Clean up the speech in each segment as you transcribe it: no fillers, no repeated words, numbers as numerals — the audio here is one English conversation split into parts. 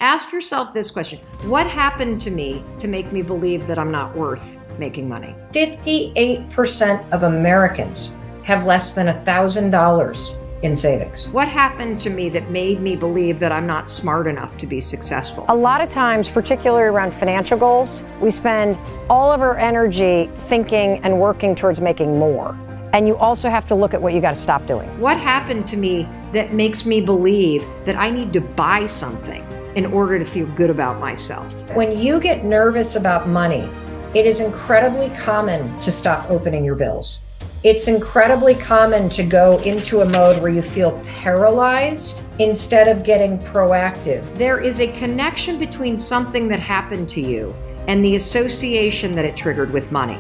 Ask yourself this question. What happened to me to make me believe that I'm not worth making money? 58% of Americans have less than $1,000 in savings. What happened to me that made me believe that I'm not smart enough to be successful? A lot of times, particularly around financial goals, we spend all of our energy thinking and working towards making more. And you also have to look at what you got to stop doing. What happened to me that makes me believe that I need to buy something in order to feel good about myself? When you get nervous about money, it is incredibly common to stop opening your bills. It's incredibly common to go into a mode where you feel paralyzed instead of getting proactive. There is a connection between something that happened to you and the association that it triggered with money.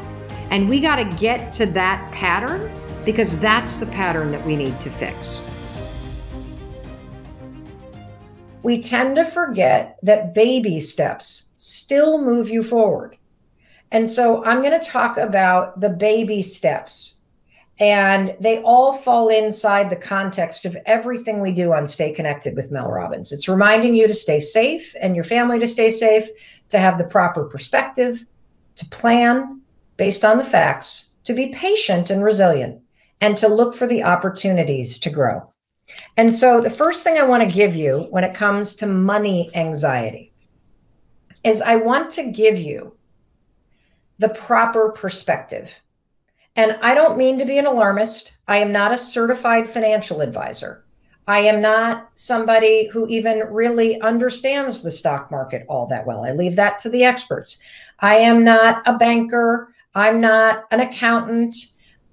And we got to get to that pattern because that's the pattern that we need to fix. We tend to forget that baby steps still move you forward. And so I'm going to talk about the baby steps, and they all fall inside the context of everything we do on Stay Connected with Mel Robbins. It's reminding you to stay safe and your family to stay safe, to have the proper perspective, to plan based on the facts, to be patient and resilient, and to look for the opportunities to grow. And so the first thing I want to give you when it comes to money anxiety is I want to give you the proper perspective. And I don't mean to be an alarmist. I am not a certified financial advisor. I am not somebody who even really understands the stock market all that well. I leave that to the experts. I am not a banker. I'm not an accountant.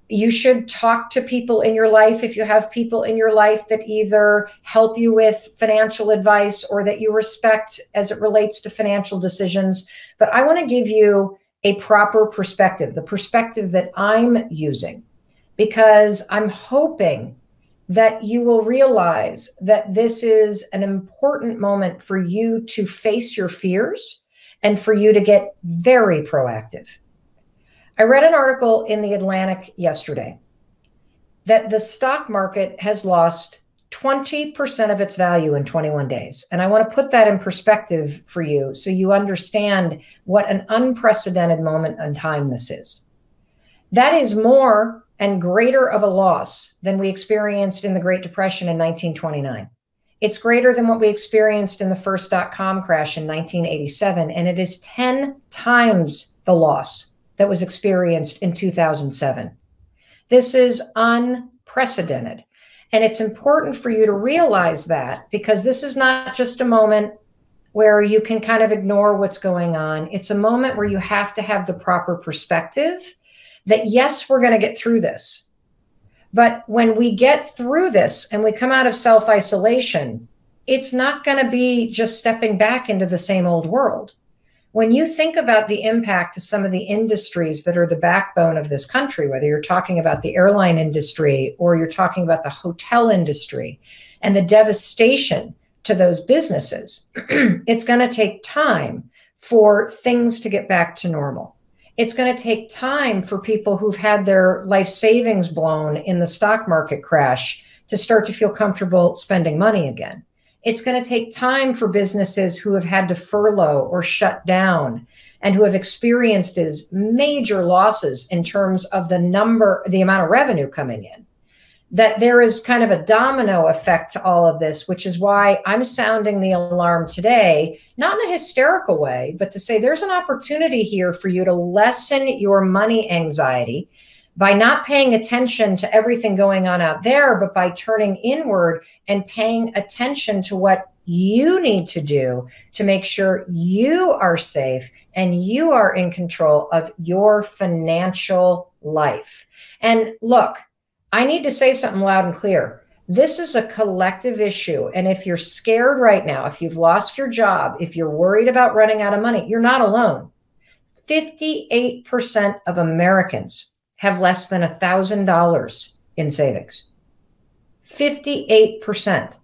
You should talk to people in your life if you have people in your life that either help you with financial advice or that you respect as it relates to financial decisions. But I want to give you a proper perspective, the perspective that I'm using, because I'm hoping that you will realize that this is an important moment for you to face your fears and for you to get very proactive. I read an article in The Atlantic yesterday that the stock market has lost 20% of its value in 21 days. And I want to put that in perspective for you so you understand what an unprecedented moment in time this is. That is more and greater of a loss than we experienced in the Great Depression in 1929. It's greater than what we experienced in the first dot-com crash in 1987, and it is 10 times the loss that was experienced in 2007. This is unprecedented. And it's important for you to realize that, because this is not just a moment where you can kind of ignore what's going on. It's a moment where you have to have the proper perspective that, yes, we're going to get through this. But when we get through this and we come out of self-isolation, it's not going to be just stepping back into the same old world. When you think about the impact of some of the industries that are the backbone of this country, whether you're talking about the airline industry or you're talking about the hotel industry and the devastation to those businesses, it's going to take time for things to get back to normal. It's going to take time for people who've had their life savings blown in the stock market crash to start to feel comfortable spending money again. It's going to take time for businesses who have had to furlough or shut down and who have experienced as major losses in terms of the amount of revenue coming in, that there is kind of a domino effect to all of this, which is why I'm sounding the alarm today, not in a hysterical way, but to say there's an opportunity here for you to lessen your money anxiety by not paying attention to everything going on out there, but by turning inward and paying attention to what you need to do to make sure you are safe and you are in control of your financial life. And look, I need to say something loud and clear. This is a collective issue. And if you're scared right now, if you've lost your job, if you're worried about running out of money, you're not alone. 58% of Americans have less than $1,000 in savings. 58%.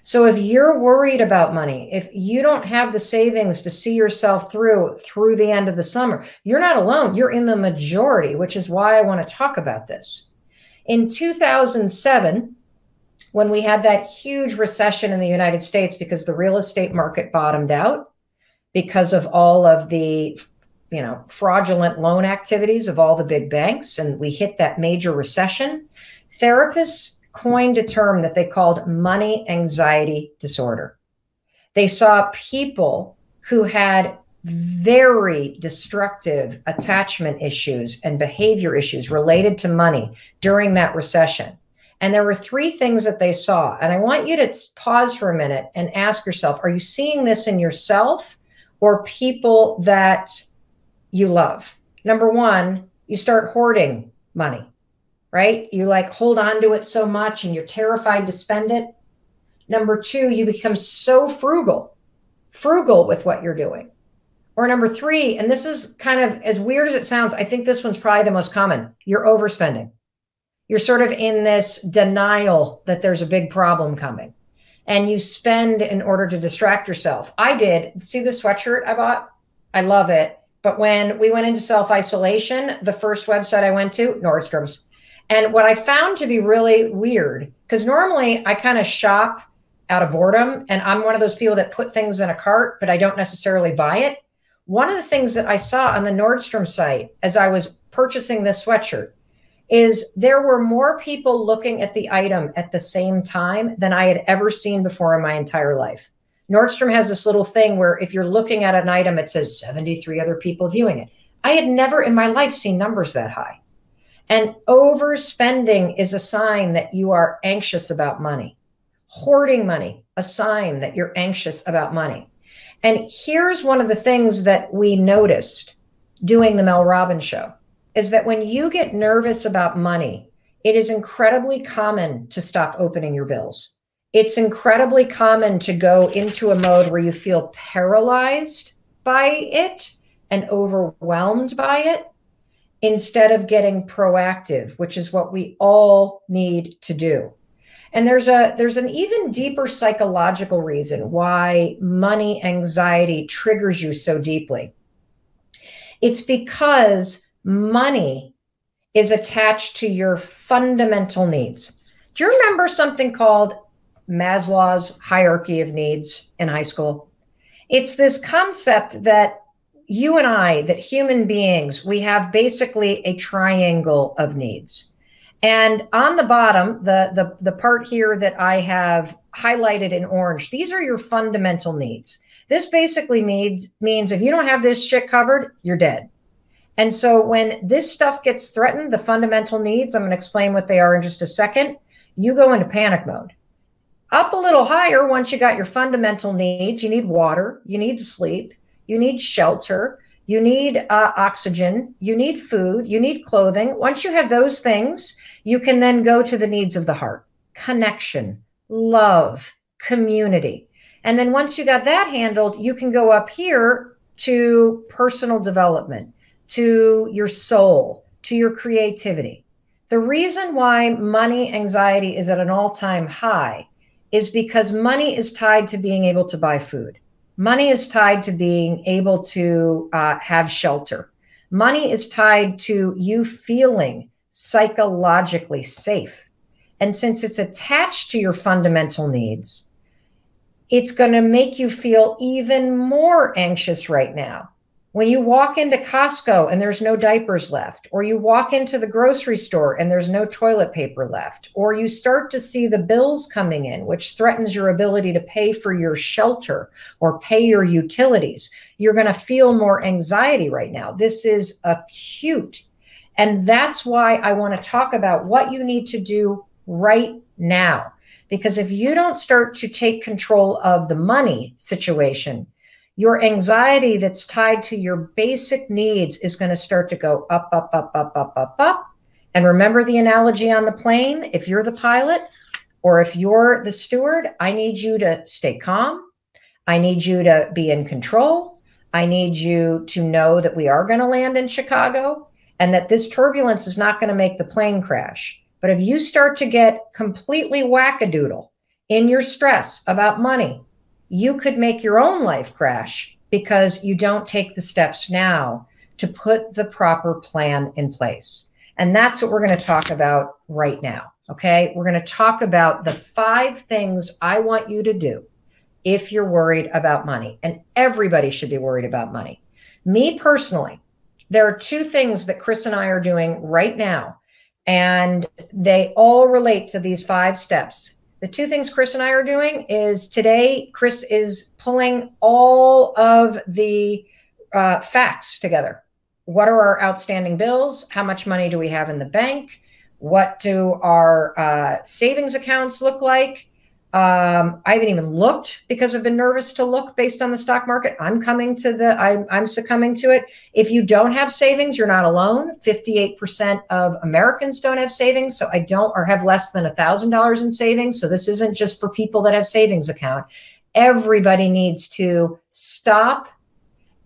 So if you're worried about money, if you don't have the savings to see yourself through the end of the summer, you're not alone. You're in the majority, which is why I want to talk about this. In 2007, when we had that huge recession in the United States because the real estate market bottomed out because of all of the, fraudulent loan activities of all the big banks, and we hit that major recession, therapists coined a term that they called money anxiety disorder. They saw people who had very destructive attachment issues and behavior issues related to money during that recession. And there were three things that they saw. And I want you to pause for a minute and ask yourself, are you seeing this in yourself or people that you love? Number one, you start hoarding money, right? You like hold on to it so much and you're terrified to spend it. Number two, you become so frugal with what you're doing. Or number three, and this is kind of as weird as it sounds, I think this one's probably the most common. You're overspending. You're sort of in this denial that there's a big problem coming and you spend in order to distract yourself. I did. See the sweatshirt I bought? I love it. But when we went into self-isolation, the first website I went to, Nordstrom's. And what I found to be really weird, because normally I kind of shop out of boredom and I'm one of those people that put things in a cart, but I don't necessarily buy it. One of the things that I saw on the Nordstrom site as I was purchasing this sweatshirt is there were more people looking at the item at the same time than I had ever seen before in my entire life. Nordstrom has this little thing where if you're looking at an item, it says 73 other people viewing it. I had never in my life seen numbers that high. And overspending is a sign that you are anxious about money. Hoarding money, a sign that you're anxious about money. And here's one of the things that we noticed doing the Mel Robbins show is that when you get nervous about money, it is incredibly common to stop opening your bills. It's incredibly common to go into a mode where you feel paralyzed by it and overwhelmed by it instead of getting proactive, which is what we all need to do. And there's an even deeper psychological reason why money anxiety triggers you so deeply. It's because money is attached to your fundamental needs. Do you remember something called Maslow's hierarchy of needs in high school? It's this concept that you and I, that human beings, we have basically a triangle of needs. And on the bottom, the part here that I have highlighted in orange, these are your fundamental needs. This basically means if you don't have this shit covered, you're dead. And so when this stuff gets threatened, the fundamental needs, I'm going to explain what they are in just a second, you go into panic mode. Up a little higher, once you got your fundamental needs, you need water, you need sleep, you need shelter, you need oxygen, you need food, you need clothing. Once you have those things, you can then go to the needs of the heart, connection, love, community. And then once you got that handled, you can go up here to personal development, to your soul, to your creativity. The reason why money anxiety is at an all-time high is because money is tied to being able to buy food. Money is tied to being able to have shelter. Money is tied to you feeling psychologically safe. And since it's attached to your fundamental needs, it's going to make you feel even more anxious right now. When you walk into Costco and there's no diapers left, or you walk into the grocery store and there's no toilet paper left, or you start to see the bills coming in, which threatens your ability to pay for your shelter or pay your utilities, you're going to feel more anxiety right now. This is acute. And that's why I want to talk about what you need to do right now. Because if you don't start to take control of the money situation, your anxiety that's tied to your basic needs is going to start to go up, up, up, up, up, up, up. And remember the analogy on the plane, if you're the pilot or if you're the steward, I need you to stay calm. I need you to be in control. I need you to know that we are going to land in Chicago and that this turbulence is not going to make the plane crash. But if you start to get completely wackadoodle in your stress about money, you could make your own life crash because you don't take the steps now to put the proper plan in place. And that's what we're going to talk about right now. Okay. We're going to talk about the 5 things I want you to do if you're worried about money. And everybody should be worried about money. Me personally, there are 2 things that Chris and I are doing right now, and they all relate to these 5 steps. The 2 things Chris and I are doing is today, Chris is pulling all of the facts together. What are our outstanding bills? How much money do we have in the bank? What do our savings accounts look like? I haven't even looked because I've been nervous to look based on the stock market. I'm succumbing to it. If you don't have savings, you're not alone. 58% of Americans don't have savings. So I don't, or have less than $1,000 in savings. So this isn't just for people that have savings account. Everybody needs to stop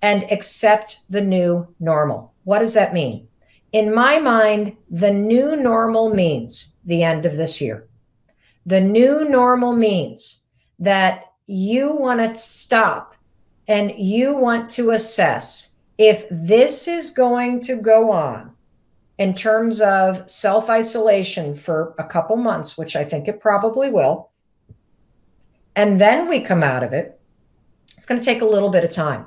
and accept the new normal. What does that mean? In my mind, the new normal means the end of this year. The new normal means that you want to stop and you want to assess if this is going to go on in terms of self-isolation for a couple months, which I think it probably will. And then we come out of it. It's going to take a little bit of time.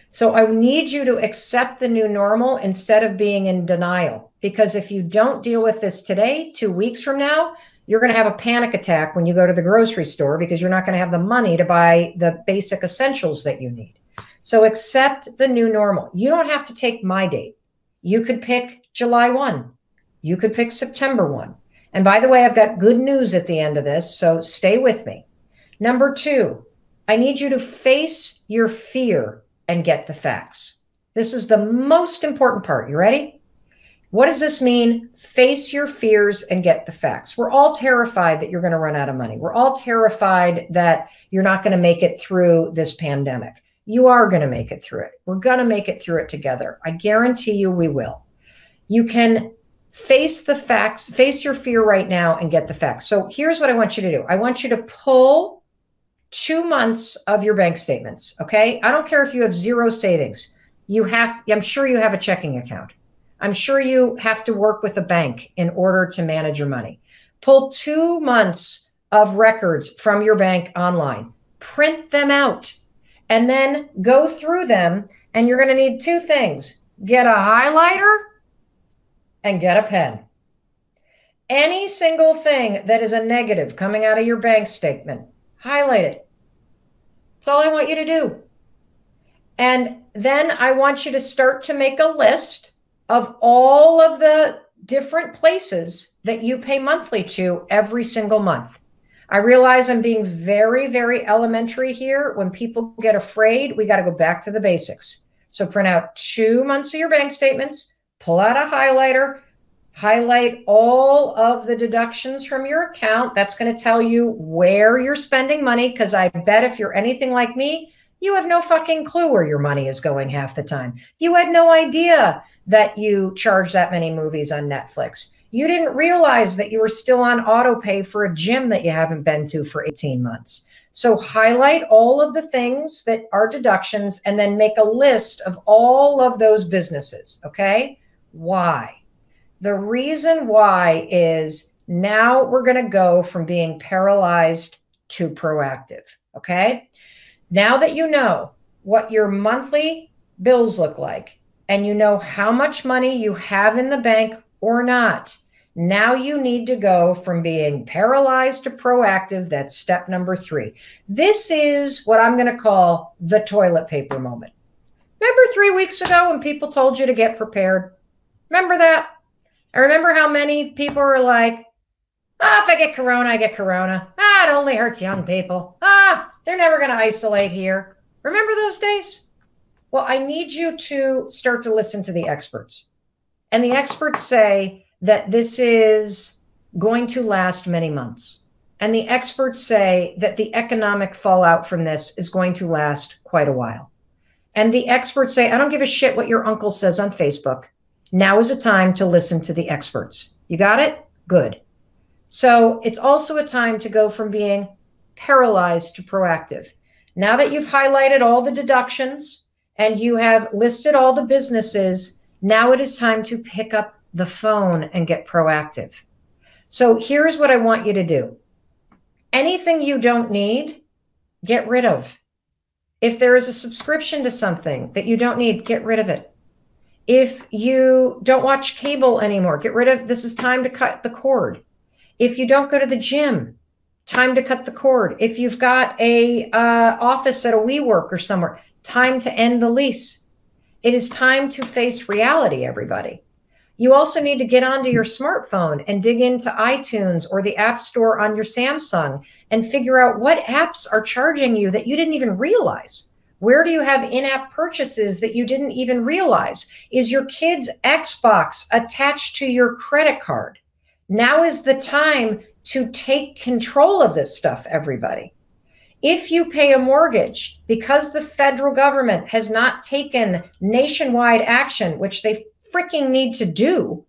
So I need you to accept the new normal instead of being in denial. Because if you don't deal with this today, 2 weeks from now, you're going to have a panic attack when you go to the grocery store because you're not going to have the money to buy the basic essentials that you need. So accept the new normal. You don't have to take my date. You could pick July 1. You could pick September 1. And by the way, I've got good news at the end of this, so stay with me. Number 2, I need you to face your fear and get the facts. This is the most important part. You ready? What does this mean? Face your fears and get the facts. We're all terrified that you're going to run out of money. We're all terrified that you're not going to make it through this pandemic. You are going to make it through it. We're going to make it through it together. I guarantee you we will. You can face the facts, face your fear right now and get the facts. So here's what I want you to do. I want you to pull 2 months of your bank statements. Okay. I don't care if you have 0 savings. I'm sure you have a checking account. I'm sure you have to work with a bank in order to manage your money. Pull 2 months of records from your bank online, print them out, and then go through them. And you're going to need 2 things. Get a highlighter and get a pen. Any single thing that is a negative coming out of your bank statement, highlight it. That's all I want you to do. And then I want you to start to make a list of all of the different places that you pay monthly to every single month. I realize I'm being very, very elementary here. When people get afraid, we got to go back to the basics. So print out 2 months of your bank statements, pull out a highlighter, highlight all of the deductions from your account. That's going to tell you where you're spending money, because I bet if you're anything like me, you have no fucking clue where your money is going half the time. You had no idea that you charge that many movies on Netflix. You didn't realize that you were still on auto pay for a gym that you haven't been to for 18 months. So highlight all of the things that are deductions and then make a list of all of those businesses. Okay? Why? The reason why is now we're going to go from being paralyzed to proactive. Okay? Now that you know what your monthly bills look like and you know how much money you have in the bank or not, now you need to go from being paralyzed to proactive. That's step number 3. This is what I'm going to call the toilet paper moment. Remember 3 weeks ago when people told you to get prepared? Remember that? I remember how many people were like, oh, if I get corona, I get corona. It only hurts young people. They're never going to isolate here. Remember those days? Well, I need you to start to listen to the experts. And the experts say that this is going to last many months. And the experts say that the economic fallout from this is going to last quite a while. And the experts say, I don't give a shit what your uncle says on Facebook. Now is a time to listen to the experts. You got it? Good. So it's also a time to go from being paralyzed to proactive. Now that you've highlighted all the deductions and you have listed all the businesses, now it is time to pick up the phone and get proactive. So here's what I want you to do. Anything you don't need, get rid of. If there is a subscription to something that you don't need, get rid of it. If you don't watch cable anymore, get rid of, this is time to cut the cord. If you don't go to the gym, time to cut the cord. If you've got a office at a WeWork or somewhere, time to end the lease. It is time to face reality, everybody. You also need to get onto your smartphone and dig into iTunes or the App Store on your Samsung and figure out what apps are charging you that you didn't even realize. Where do you have in-app purchases that you didn't even realize? Is your kid's Xbox attached to your credit card? Now is the time to take control of this stuff, everybody. If you pay a mortgage, because the federal government has not taken nationwide action, which they freaking need to do,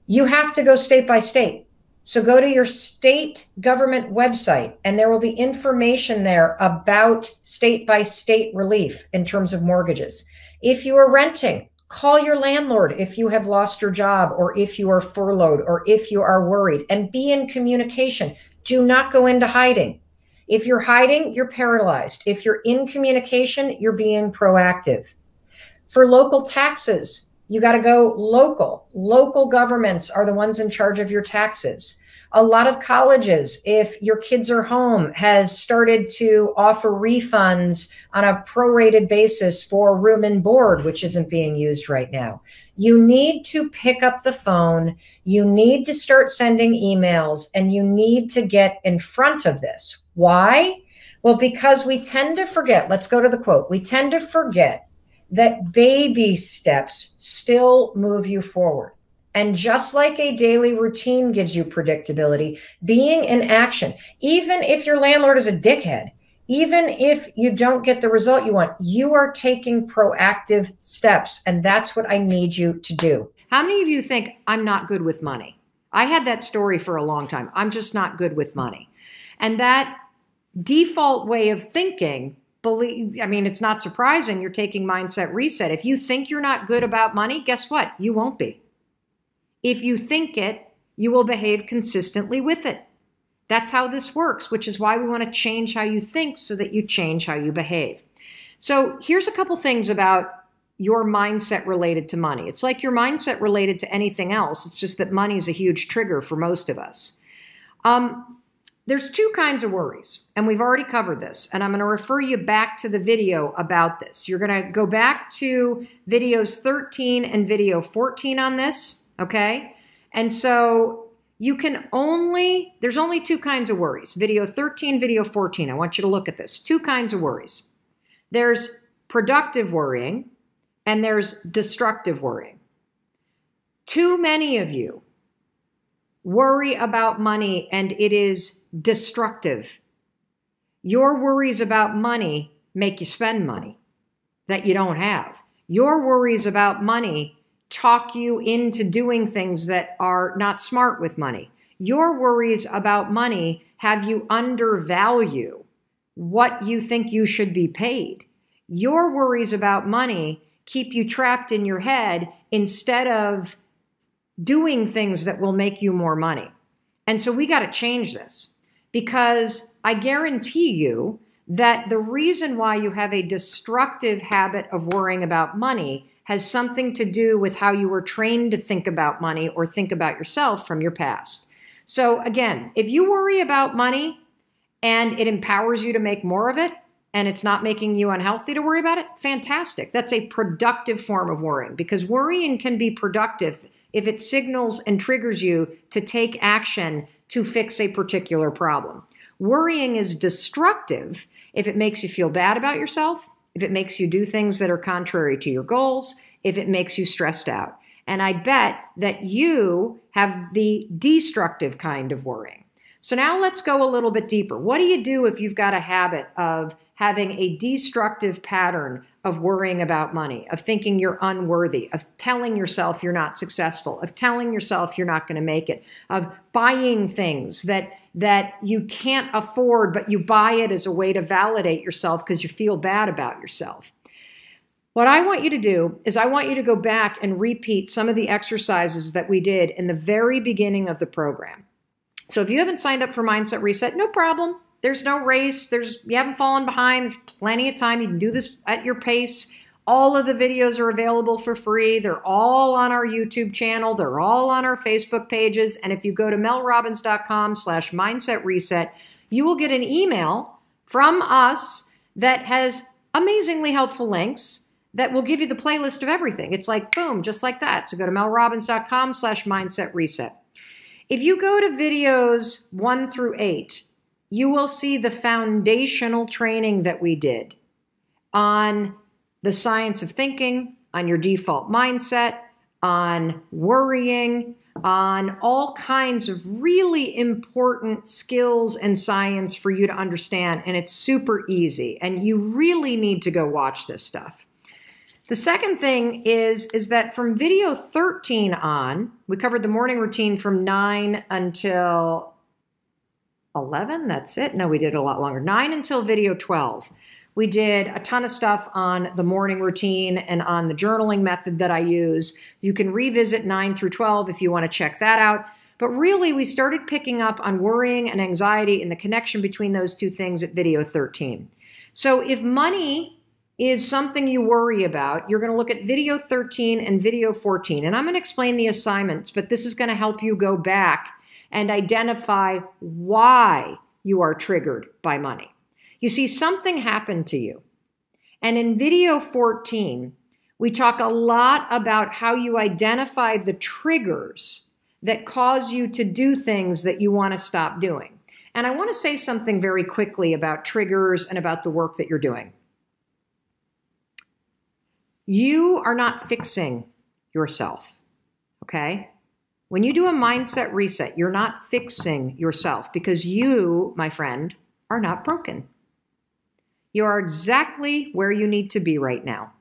you have to go state by state. So go to your state government website and there will be information there about state by state relief in terms of mortgages. If you are renting, call your landlord if you have lost your job or if you are furloughed or if you are worried, and be in communication. Do not go into hiding. If you're hiding, you're paralyzed. If you're in communication, you're being proactive. For local taxes, you got to go local. Local governments are the ones in charge of your taxes. A lot of colleges, if your kids are home, has started to offer refunds on a prorated basis for room and board, which isn't being used right now. You need to pick up the phone. You need to start sending emails, and you need to get in front of this. Why? Well, because we tend to forget. Let's go to the quote. We tend to forget that baby steps still move you forward. And just like a daily routine gives you predictability, being in action, even if your landlord is a dickhead, even if you don't get the result you want, you are taking proactive steps. And that's what I need you to do. How many of you think I'm not good with money? I had that story for a long time. I'm just not good with money. And that default way of thinking, it's not surprising you're taking mindset reset. If you think you're not good about money, guess what? You won't be. If you think it, you will behave consistently with it. That's how this works, which is why we want to change how you think so that you change how you behave. So here's a couple things about your mindset related to money. It's like your mindset related to anything else. It's just that money is a huge trigger for most of us. There's two kinds of worries, and we've already covered this, and I'm going to refer you back to the video about this. You're going to go back to videos 13 and video 14 on this, okay? And so there's only two kinds of worries. Video 13, video 14. I want you to look at this. Two kinds of worries. There's productive worrying, and there's destructive worrying. Too many of you worry about money and it is destructive. Your worries about money make you spend money that you don't have. Your worries about money talk you into doing things that are not smart with money. Your worries about money have you undervalue what you think you should be paid. Your worries about money keep you trapped in your head instead of doing things that will make you more money. And so we got to change this, because I guarantee you that the reason why you have a destructive habit of worrying about money has something to do with how you were trained to think about money or think about yourself from your past. So again, if you worry about money and it empowers you to make more of it, and it's not making you unhealthy to worry about it, fantastic. That's a productive form of worrying, because worrying can be productive if it signals and triggers you to take action to fix a particular problem. Worrying is destructive if it makes you feel bad about yourself, if it makes you do things that are contrary to your goals, if it makes you stressed out. And I bet that you have the destructive kind of worrying. So now let's go a little bit deeper. What do you do if you've got a habit of having a destructive pattern of worrying about money, of thinking you're unworthy, of telling yourself you're not successful, of telling yourself you're not going to make it, of buying things that you can't afford, but you buy it as a way to validate yourself because you feel bad about yourself? What I want you to do is I want you to go back and repeat some of the exercises that we did in the very beginning of the program. So if you haven't signed up for Mindset Reset, no problem. There's no race. You haven't fallen behind. There's plenty of time. You can do this at your pace. All of the videos are available for free. They're all on our YouTube channel. They're all on our Facebook pages. And if you go to melrobbins.com/mindset reset, you will get an email from us that has amazingly helpful links that will give you the playlist of everything. It's like, boom, just like that. So go to melrobbins.com/mindset reset. If you go to videos 1 through 8, you will see the foundational training that we did on the science of thinking, on your default mindset, on worrying, on all kinds of really important skills and science for you to understand. And it's super easy. And you really need to go watch this stuff. The second thing is that from video 13 on, we covered the morning routine from 9 until 11. That's it. No, we did a lot longer. 9 until video 12. We did a ton of stuff on the morning routine and on the journaling method that I use. You can revisit 9 through 12 if you want to check that out. But really, we started picking up on worrying and anxiety and the connection between those two things at video 13. So if money is something you worry about, you're going to look at video 13 and video 14. And I'm going to explain the assignments, but this is going to help you go back and identify why you are triggered by money. You see, something happened to you. And in video 14, we talk a lot about how you identify the triggers that cause you to do things that you want to stop doing. And I want to say something very quickly about triggers and about the work that you're doing. You are not fixing yourself, okay? When you do a mindset reset, you're not fixing yourself because you, my friend, are not broken. You are exactly where you need to be right now.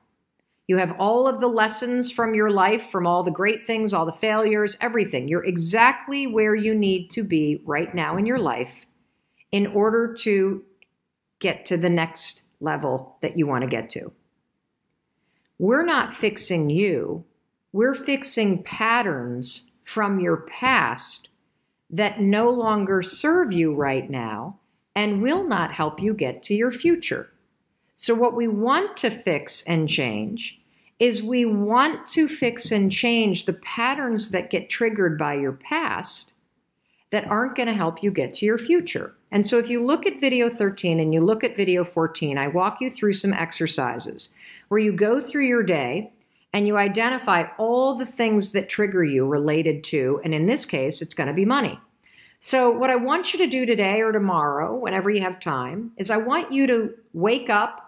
You have all of the lessons from your life, from all the great things, all the failures, everything. You're exactly where you need to be right now in your life in order to get to the next level that you want to get to. We're not fixing you. We're fixing patterns from your past that no longer serve you right now and will not help you get to your future. So what we want to fix and change is we want to fix and change the patterns that get triggered by your past that aren't going to help you get to your future. And so if you look at video 13 and you look at video 14, I walk you through some exercises where you go through your day and you identify all the things that trigger you related to, and in this case, it's going to be money. So what I want you to do today or tomorrow, whenever you have time, is I want you to wake up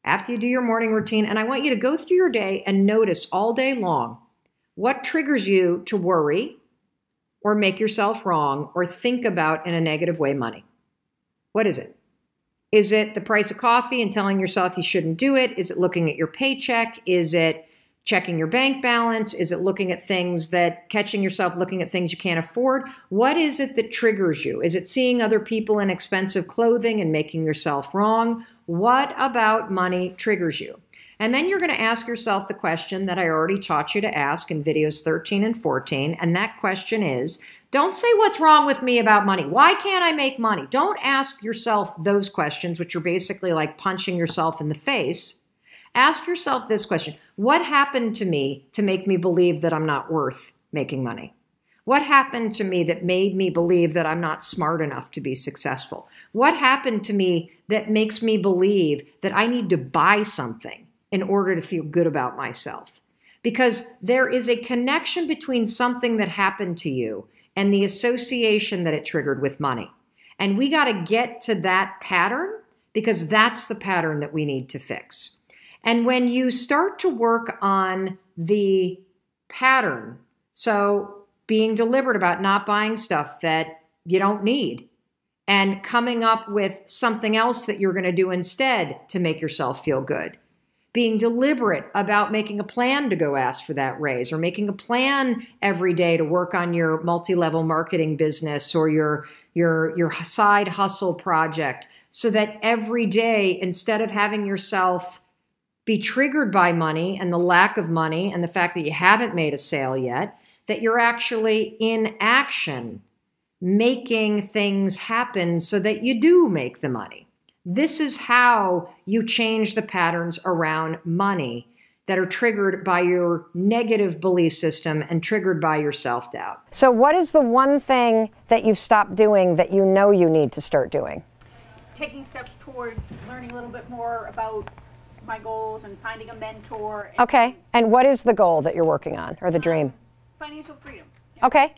after you do your morning routine, and I want you to go through your day and notice all day long what triggers you to worry or make yourself wrong or think about in a negative way money. What is it? Is it the price of coffee and telling yourself you shouldn't do it? Is it looking at your paycheck? Is it checking your bank balance? Is it catching yourself looking at things you can't afford? What is it that triggers you? Is it seeing other people in expensive clothing and making yourself wrong? What about money triggers you? And then you're going to ask yourself the question that I already taught you to ask in videos 13 and 14. And that question is, don't say what's wrong with me about money. Why can't I make money? Don't ask yourself those questions, which are basically like punching yourself in the face. Ask yourself this question. What happened to me to make me believe that I'm not worth making money? What happened to me that made me believe that I'm not smart enough to be successful? What happened to me that makes me believe that I need to buy something in order to feel good about myself? Because there is a connection between something that happened to you and the association that it triggered with money. And we got to get to that pattern because that's the pattern that we need to fix. And when you start to work on the pattern, so being deliberate about not buying stuff that you don't need and coming up with something else that you're going to do instead to make yourself feel good, being deliberate about making a plan to go ask for that raise or making a plan every day to work on your multi-level marketing business or your side hustle project so that every day, instead of having yourself be triggered by money and the lack of money and the fact that you haven't made a sale yet, that you're actually in action making things happen so that you do make the money. This is how you change the patterns around money that are triggered by your negative belief system and triggered by your self-doubt. So what is the one thing that you've stopped doing that you know you need to start doing? Taking steps toward learning a little bit more about my goals and finding a mentor. Okay, and what is the goal that you're working on, or the dream? Financial freedom. Okay.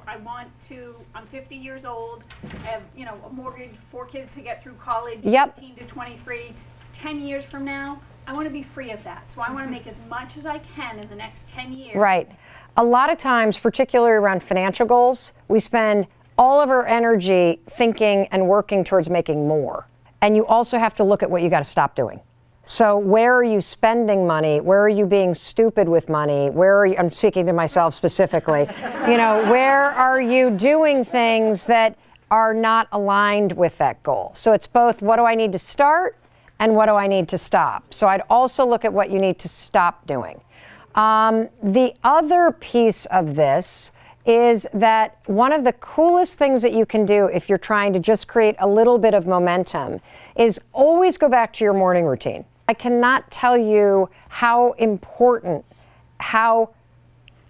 I want to, I'm 50 years old, I have, a mortgage, 4 kids to get through college, Yep. 18 to 23. 10 years from now, I want to be free of that. So I want to make as much as I can in the next 10 years. Right. A lot of times, particularly around financial goals, we spend all of our energy thinking and working towards making more. And you also have to look at what you got to stop doing. So where are you spending money? Where are you being stupid with money? Where are you, I'm speaking to myself specifically, where are you doing things that are not aligned with that goal? So it's both what do I need to start and what do I need to stop? So I'd also look at what you need to stop doing. The other piece of this is that one of the coolest things that you can do if you're trying to just create a little bit of momentum is always go back to your morning routine. I cannot tell you how important, how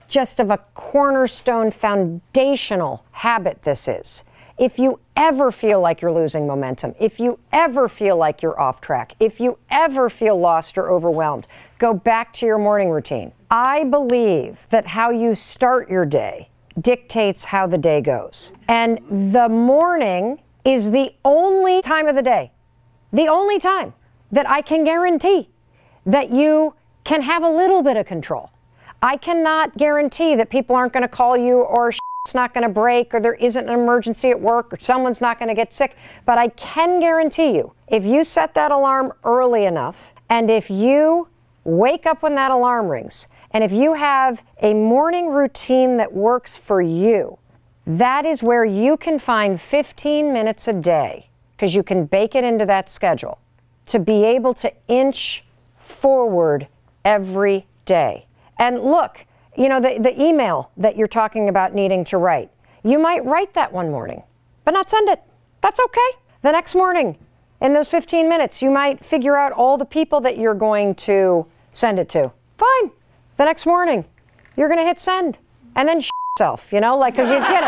just of a cornerstone foundational habit this is. If you ever feel like you're losing momentum, if you ever feel like you're off track, if you ever feel lost or overwhelmed, go back to your morning routine. I believe that how you start your day dictates how the day goes. And the morning is the only time of the day, the only time that I can guarantee that you can have a little bit of control. I cannot guarantee that people aren't going to call you or it's not going to break or there isn't an emergency at work or someone's not going to get sick. But I can guarantee you, if you set that alarm early enough and if you wake up when that alarm rings and if you have a morning routine that works for you, that is where you can find 15 minutes a day, because you can bake it into that schedule, to be able to inch forward every day. And look, the email that you're talking about needing to write, you might write that one morning, but not send it. That's okay. The next morning, in those 15 minutes, you might figure out all the people that you're going to send it to. Fine. The next morning, you're going to hit send and then yourself, because you get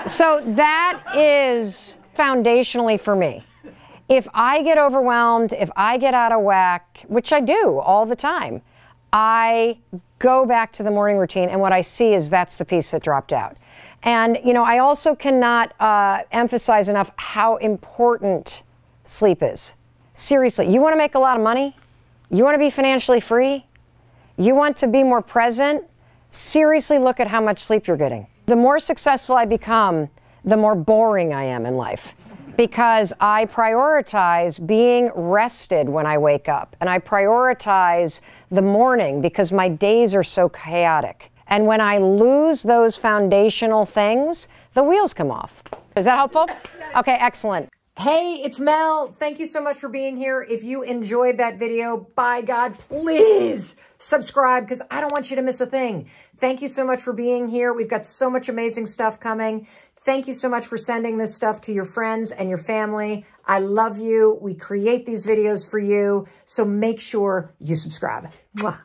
it. So that is foundationally for me. If I get overwhelmed, if I get out of whack, which I do all the time, I go back to the morning routine, and what I see is that's the piece that dropped out. And, I also cannot emphasize enough how important sleep is. Seriously, you want to make a lot of money? You want to be financially free? You want to be more present? Seriously, look at how much sleep you're getting. The more successful I become, the more boring I am in life, because I prioritize being rested when I wake up, and I prioritize the morning because my days are so chaotic. And when I lose those foundational things, the wheels come off. Is that helpful? Okay, excellent. Hey, it's Mel. Thank you so much for being here. If you enjoyed that video, by God, please subscribe, because I don't want you to miss a thing. Thank you so much for being here. We've got so much amazing stuff coming. Thank you so much for sending this stuff to your friends and your family. I love you. We create these videos for you, so make sure you subscribe. Mwah.